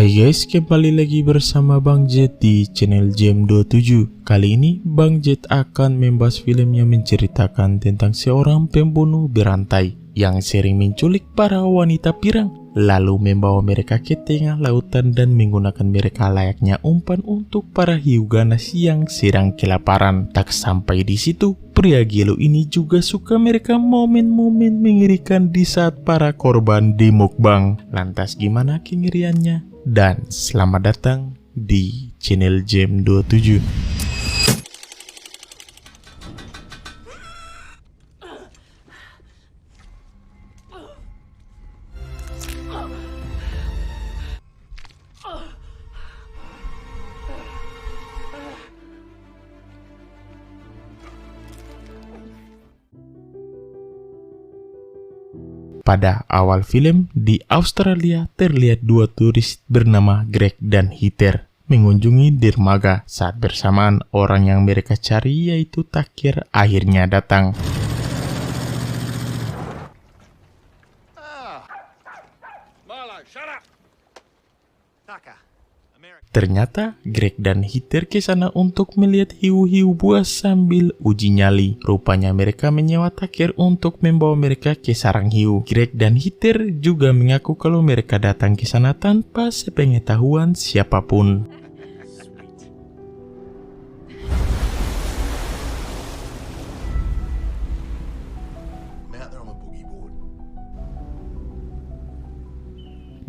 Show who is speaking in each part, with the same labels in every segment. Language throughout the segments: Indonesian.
Speaker 1: Hai guys, kembali lagi bersama Bang Jet di channel Jam27. Kali ini Bang Jet akan membahas film yang menceritakan tentang seorang pembunuh berantai yang sering menculik para wanita pirang, lalu membawa mereka ke tengah lautan dan menggunakan mereka layaknya umpan untuk para hiu ganas yang sedang kelaparan. Tak sampai di situ, pria gelo ini juga suka merekam momen-momen mengerikan di saat para korban di mukbang. Lantas gimana kengeriannya? Dan selamat datang di channel Jam27. Pada awal film, di Australia terlihat dua turis bernama Greg dan Heather mengunjungi dermaga saat bersamaan orang yang mereka cari yaitu Tucker akhirnya datang. Ternyata Greg dan Heather ke sana untuk melihat hiu-hiu buas sambil uji nyali. Rupanya mereka menyewa Tucker untuk membawa mereka ke sarang hiu. Greg dan Heather juga mengaku kalau mereka datang ke sana tanpa sepengetahuan siapapun.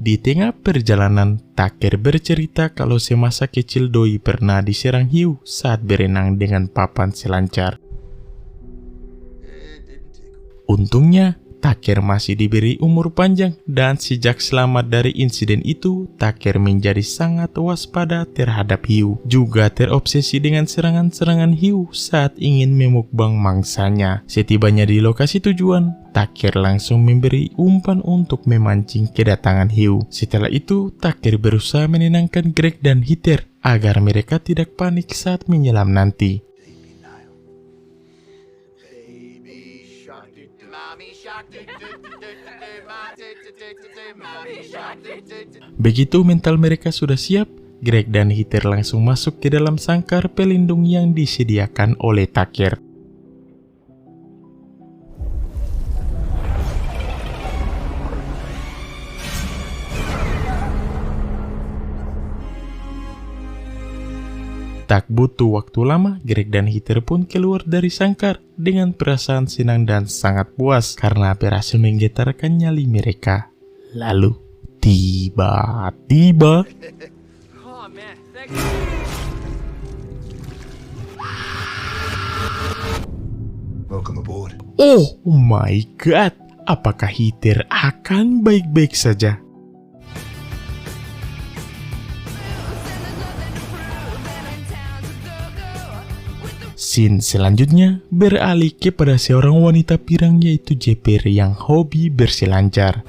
Speaker 1: Di tengah perjalanan, Tucker bercerita kalau semasa kecil doi pernah diserang hiu saat berenang dengan papan selancar. Untungnya, Tucker masih diberi umur panjang dan sejak selamat dari insiden itu, Tucker menjadi sangat waspada terhadap hiu. Juga terobsesi dengan serangan-serangan hiu saat ingin memukbang mangsanya. Setibanya di lokasi tujuan, Tucker langsung memberi umpan untuk memancing kedatangan hiu. Setelah itu, Tucker berusaha menenangkan Greg dan Heather agar mereka tidak panik saat menyelam nanti. Begitu mental mereka sudah siap, Greg dan Heather langsung masuk ke dalam sangkar pelindung yang disediakan oleh Tucker. Tak butuh waktu lama, Greg dan Heather pun keluar dari sangkar dengan perasaan senang dan sangat puas karena berhasil menggetarkan nyali mereka. Lalu, tiba-tiba... Oh my god, apakah Heather akan baik-baik saja? Scene selanjutnya beralih kepada seorang wanita pirang yaitu Jepper yang hobi berselancar.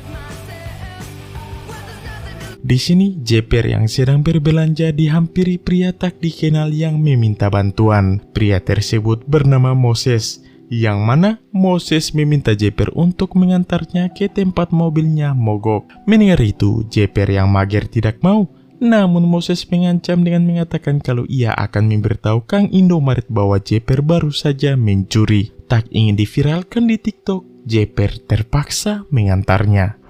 Speaker 1: Di sini Jepper yang sedang berbelanja dihampiri pria tak dikenal yang meminta bantuan. Pria tersebut bernama Moses, yang mana Moses meminta Jepper untuk mengantarnya ke tempat mobilnya mogok. Mendengar itu, Jepper yang mager tidak mau. Namun Moses mengancam dengan mengatakan kalau ia akan memberitahu Kang Indomaret bahwa Jepper baru saja mencuri. Tak ingin diviralkan di TikTok, Jepper terpaksa mengantarnya.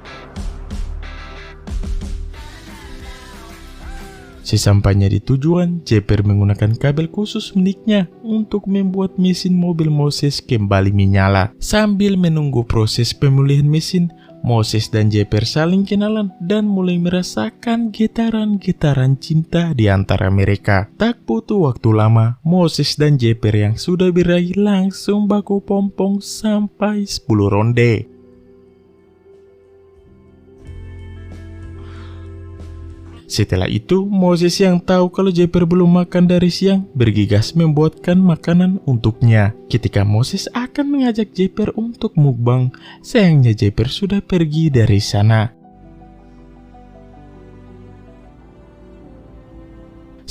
Speaker 1: Sesampainya di tujuan, Jepper menggunakan kabel khusus miliknya untuk membuat mesin mobil Moses kembali menyala. Sambil menunggu proses pemulihan mesin, Moses dan Jepper saling kenalan dan mulai merasakan getaran-getaran cinta di antara mereka. Tak butuh waktu lama, Moses dan Jepper yang sudah berakhir langsung baku pompong sampai 10 ronde. Setelah itu, Moses yang tahu kalau Jepper belum makan dari siang, bergegas membuatkan makanan untuknya. Ketika Moses akan mengajak Jepper untuk mukbang, sayangnya Jepper sudah pergi dari sana.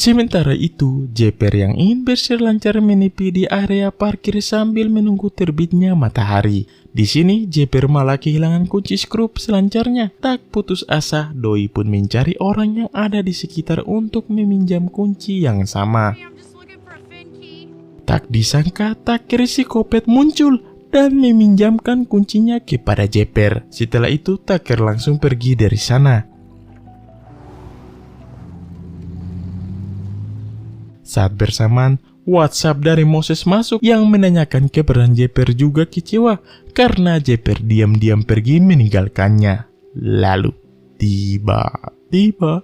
Speaker 1: Sementara itu, Jeper yang ingin berselancar menepi di area parkir sambil menunggu terbitnya matahari. Di sini, Jeper malah kehilangan kunci skrup selancarnya. Tak putus asa, Doi pun mencari orang yang ada di sekitar untuk meminjam kunci yang sama. Tak disangka, Taker psikopat muncul dan meminjamkan kuncinya kepada Jeper. Setelah itu, Taker langsung pergi dari sana. Saat bersamaan, WhatsApp dari Moses masuk yang menanyakan keberadaan Jeper juga kecewa karena Jeper diam-diam pergi meninggalkannya. Lalu, tiba-tiba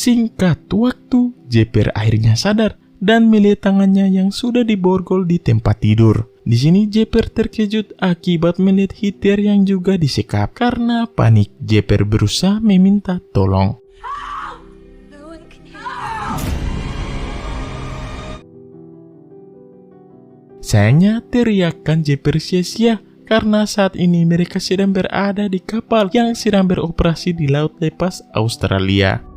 Speaker 1: singkat waktu, Jeper akhirnya sadar dan melihat tangannya yang sudah diborgol di tempat tidur. Di sini Jeper terkejut akibat melihat Heather yang juga disekap. Karena panik, Jeper berusaha meminta tolong. Sayangnya teriakan Jeper sia-sia karena saat ini mereka sedang berada di kapal yang sedang beroperasi di laut lepas Australia.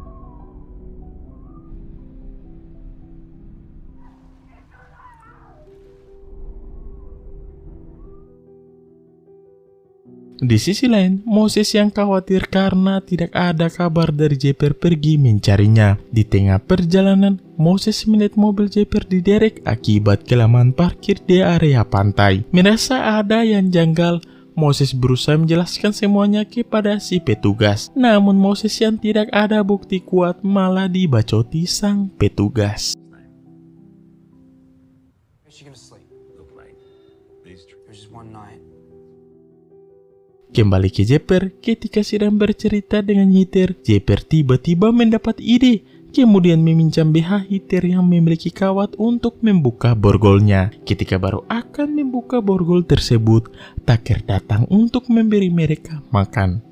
Speaker 1: Di sisi lain, Moses yang khawatir karena tidak ada kabar dari Jeper pergi mencarinya. Di tengah perjalanan, Moses melihat mobil Jeper diderek akibat kelamaan parkir di area pantai. Merasa ada yang janggal, Moses berusaha menjelaskan semuanya kepada si petugas. Namun Moses yang tidak ada bukti kuat malah dibacoti sang petugas. Kembali ke Jeper, ketika sedang bercerita dengan Heather, Jeper tiba-tiba mendapat ide, kemudian meminjam BH Heather yang memiliki kawat untuk membuka borgolnya. Ketika baru akan membuka borgol tersebut, Taker datang untuk memberi mereka makan.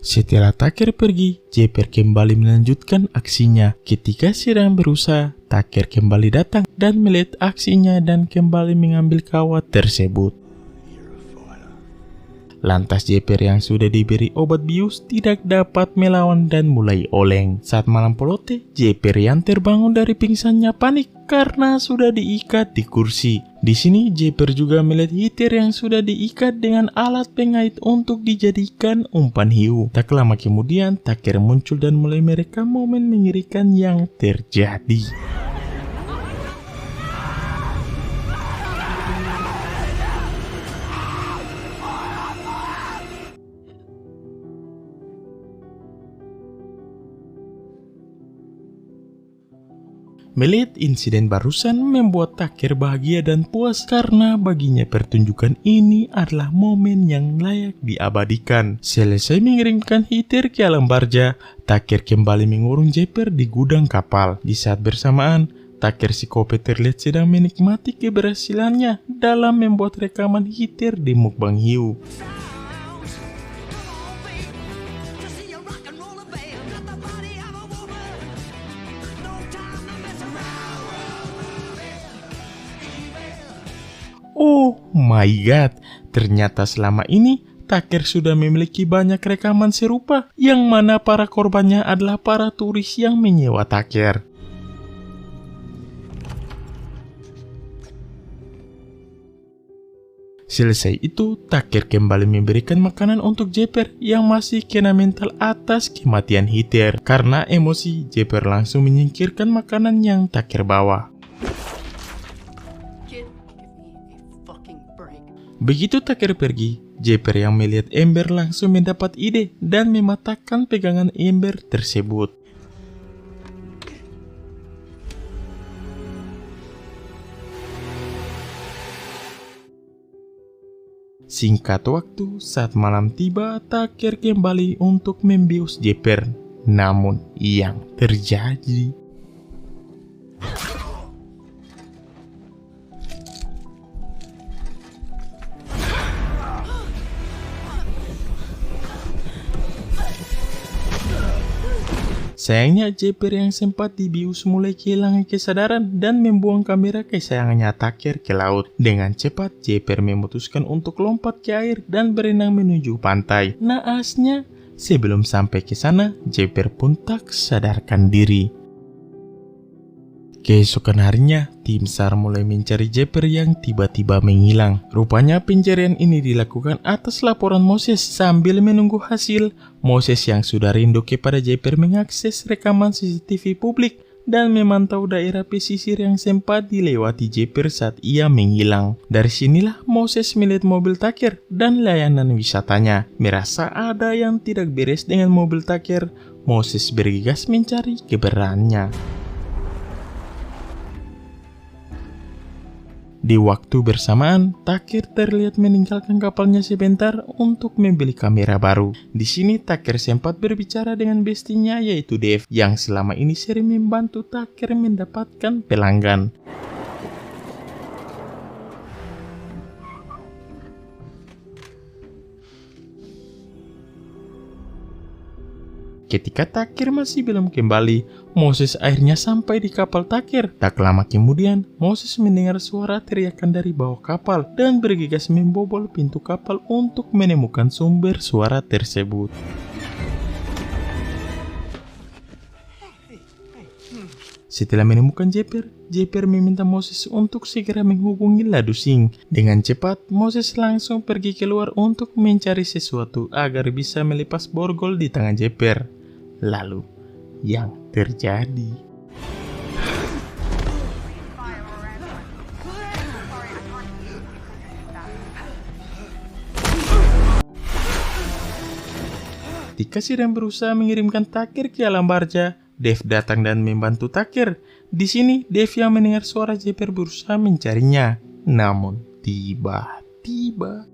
Speaker 1: Setelah Taker pergi, Jeper kembali melanjutkan aksinya. Ketika sedang berusaha, Taker kembali datang dan melihat aksinya dan kembali mengambil kawat tersebut. Lantas Jeper yang sudah diberi obat bius tidak dapat melawan dan mulai oleng. Saat malam pelote, Jeper yang terbangun dari pingsannya panik karena sudah diikat di kursi. Di sini Jeper juga melihat Heather yang sudah diikat dengan alat pengait untuk dijadikan umpan hiu. Tak lama kemudian, Taker muncul dan mulai merekam momen mengerikan yang terjadi. Melihat insiden barusan membuat Taker bahagia dan puas karena baginya pertunjukan ini adalah momen yang layak diabadikan. Selesai mengirimkan Heather ke alam barja, Taker kembali mengurung Jeper di gudang kapal. Di saat bersamaan, Taker psikopat terlihat sedang menikmati keberhasilannya dalam membuat rekaman Heather di mukbang hiu. Oh my god, ternyata selama ini Taker sudah memiliki banyak rekaman serupa yang mana para korbannya adalah para turis yang menyewa Taker. Selesai itu, Taker kembali memberikan makanan untuk Jeper yang masih kena mental atas kematian Heather. Karena emosi, Jeper langsung menyingkirkan makanan yang Taker bawa. Begitu Taker pergi, Jeper yang melihat ember langsung mendapat ide dan mematahkan pegangan ember tersebut. Singkat waktu, saat malam tiba, Taker kembali untuk membius Jeper. Namun, yang terjadi... Sayangnya Jeper yang sempat dibius mulai kehilangan kesadaran dan membuang kamera kesayangannya Taker ke laut. Dengan cepat Jeper memutuskan untuk lompat ke air dan berenang menuju pantai. Naasnya, sebelum sampai ke sana, Jeper pun tak sadarkan diri. Keesokan harinya, tim SAR mulai mencari Jeper yang tiba-tiba menghilang. Rupanya pencarian ini dilakukan atas laporan Moses. Sambil menunggu hasil, Moses yang sudah rindu kepada Jeper mengakses rekaman CCTV publik dan memantau daerah pesisir yang sempat dilewati Jeper saat ia menghilang. Dari sinilah Moses melihat mobil Taker dan layanan wisatanya. Merasa ada yang tidak beres dengan mobil Taker, Moses bergegas mencari keberadaannya. Di waktu bersamaan, Taker terlihat meninggalkan kapalnya sebentar untuk membeli kamera baru. Di sini Taker sempat berbicara dengan bestinya yaitu Dave, yang selama ini sering membantu Taker mendapatkan pelanggan. Ketika Taker masih belum kembali, Moses akhirnya sampai di kapal Taker. Tak lama kemudian, Moses mendengar suara teriakan dari bawah kapal dan bergegas membobol pintu kapal untuk menemukan sumber suara tersebut. Setelah menemukan Jeper, Jeper meminta Moses untuk segera menghubungi Ladusing. Dengan cepat, Moses langsung pergi keluar untuk mencari sesuatu agar bisa melepas borgol di tangan Jeper. Lalu, yang terjadi? Ketika sedang berusaha mengirimkan Taker ke alam barja, Dave datang dan membantu Taker. Di sini, Dave yang mendengar suara Jeper berusaha mencarinya. Namun, tiba-tiba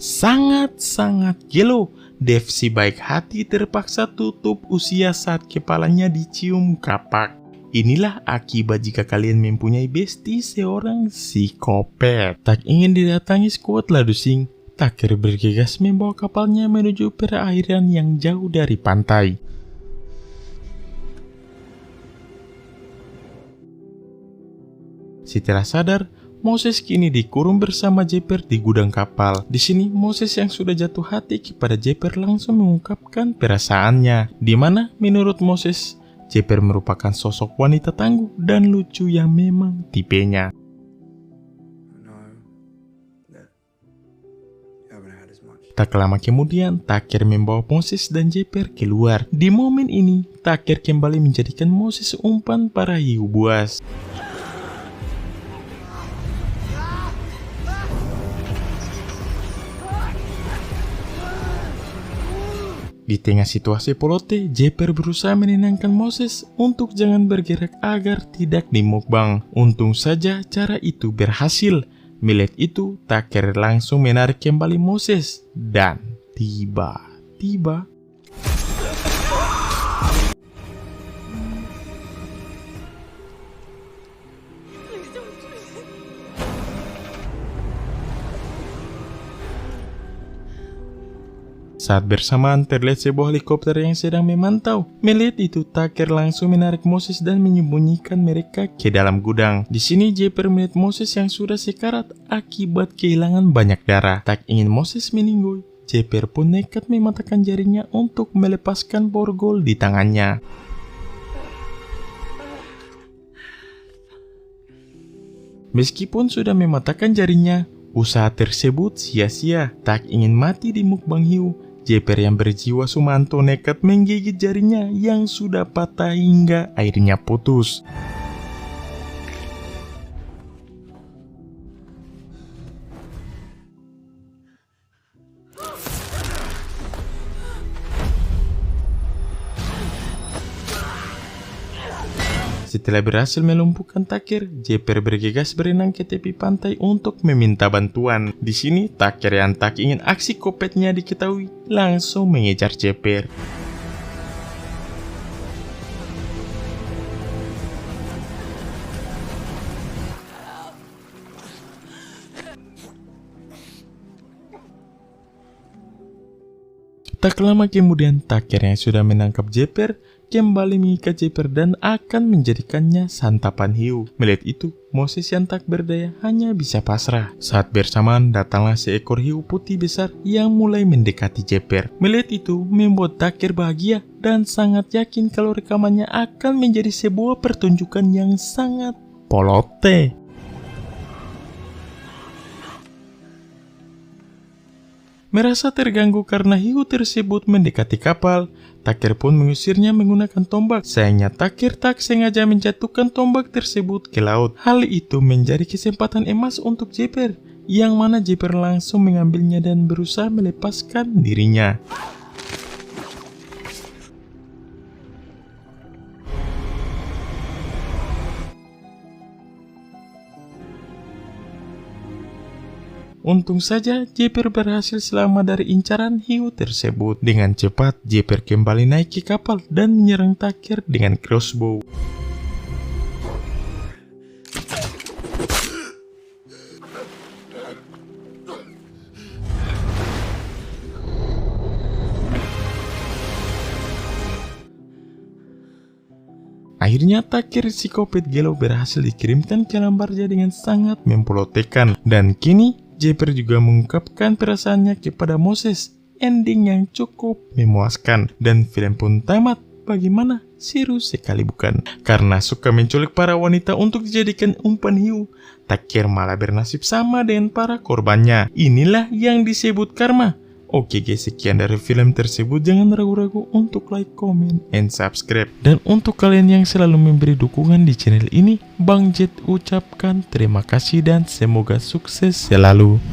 Speaker 1: sangat-sangat gelo. Dave si baik hati terpaksa tutup usia saat kepalanya dicium kapak. Inilah akibat jika kalian mempunyai bestie seorang psikopat. Tak ingin didatangi skuad Ladusing, Taker bergegas membawa kapalnya menuju perairan yang jauh dari pantai. Setelah sadar, Moses kini dikurung bersama Jeper di gudang kapal. Di sini Moses yang sudah jatuh hati kepada Jeper langsung mengungkapkan perasaannya, di mana menurut Moses, Jeper merupakan sosok wanita tangguh dan lucu yang memang tipenya. Tak lama kemudian, Taker membawa Moses dan Jeper keluar. Di momen ini, Taker kembali menjadikan Moses umpan para hiu buas. Di tengah situasi polote, Jeper berusaha menenangkan Moses untuk jangan bergerak agar tidak dimukbang. Untung saja cara itu berhasil. Melihat itu, Taker langsung menarik kembali Moses. Dan tiba-tiba saat bersamaan terlihat sebuah helikopter yang sedang memantau. Melihat itu, Taker langsung menarik Moses dan menyembunyikan mereka ke dalam gudang. Di sini Jeper melihat Moses yang sudah sekarat akibat kehilangan banyak darah. Tak ingin Moses meninggal, Jeper pun nekat mematahkan jarinya untuk melepaskan borgol di tangannya. Meskipun sudah mematahkan jarinya, usaha tersebut sia-sia. Tak ingin mati di mukbang hiu, Jeper yang berjiwa Sumanto nekat menggigit jarinya yang sudah patah hingga airnya putus. Setelah berhasil melumpuhkan Taker, Jeper bergegas berenang ke tepi pantai untuk meminta bantuan. Di sini, Taker yang tak ingin aksi kopetnya diketahui langsung mengejar Jeper. Tak lama kemudian, Tucker yang sudah menangkap Jepper kembali mengikat Jepper dan akan menjadikannya santapan hiu. Melihat itu, Moses yang tak berdaya hanya bisa pasrah. Saat bersamaan, datanglah seekor hiu putih besar yang mulai mendekati Jepper. Melihat itu, membuat Tucker bahagia dan sangat yakin kalau rekamannya akan menjadi sebuah pertunjukan yang sangat polote. Merasa terganggu karena hiu tersebut mendekati kapal, Tucker pun mengusirnya menggunakan tombak. Sayangnya Tucker tak sengaja menjatuhkan tombak tersebut ke laut. Hal itu menjadi kesempatan emas untuk Jepper, yang mana Jepper langsung mengambilnya dan berusaha melepaskan dirinya. Untung saja Jepper berhasil selamat dari incaran hiu tersebut. Dengan cepat, Jepper kembali naik ke kapal dan menyerang Tucker dengan crossbow. Akhirnya Tucker si kopet gelo berhasil dikirimkan ke Lambarja dengan sangat mempelotekan. Dan kini Jepper juga mengungkapkan perasaannya kepada Moses. Ending yang cukup memuaskan. Dan film pun tamat. Bagaimana? Seru sekali bukan? Karena suka menculik para wanita untuk dijadikan umpan hiu, Tucker malah bernasib sama dengan para korbannya. Inilah yang disebut karma. Oke guys, sekian dari film tersebut. Jangan ragu-ragu untuk like, comment, and subscribe. Dan untuk kalian yang selalu memberi dukungan di channel ini, Bang Jet ucapkan terima kasih dan semoga sukses selalu.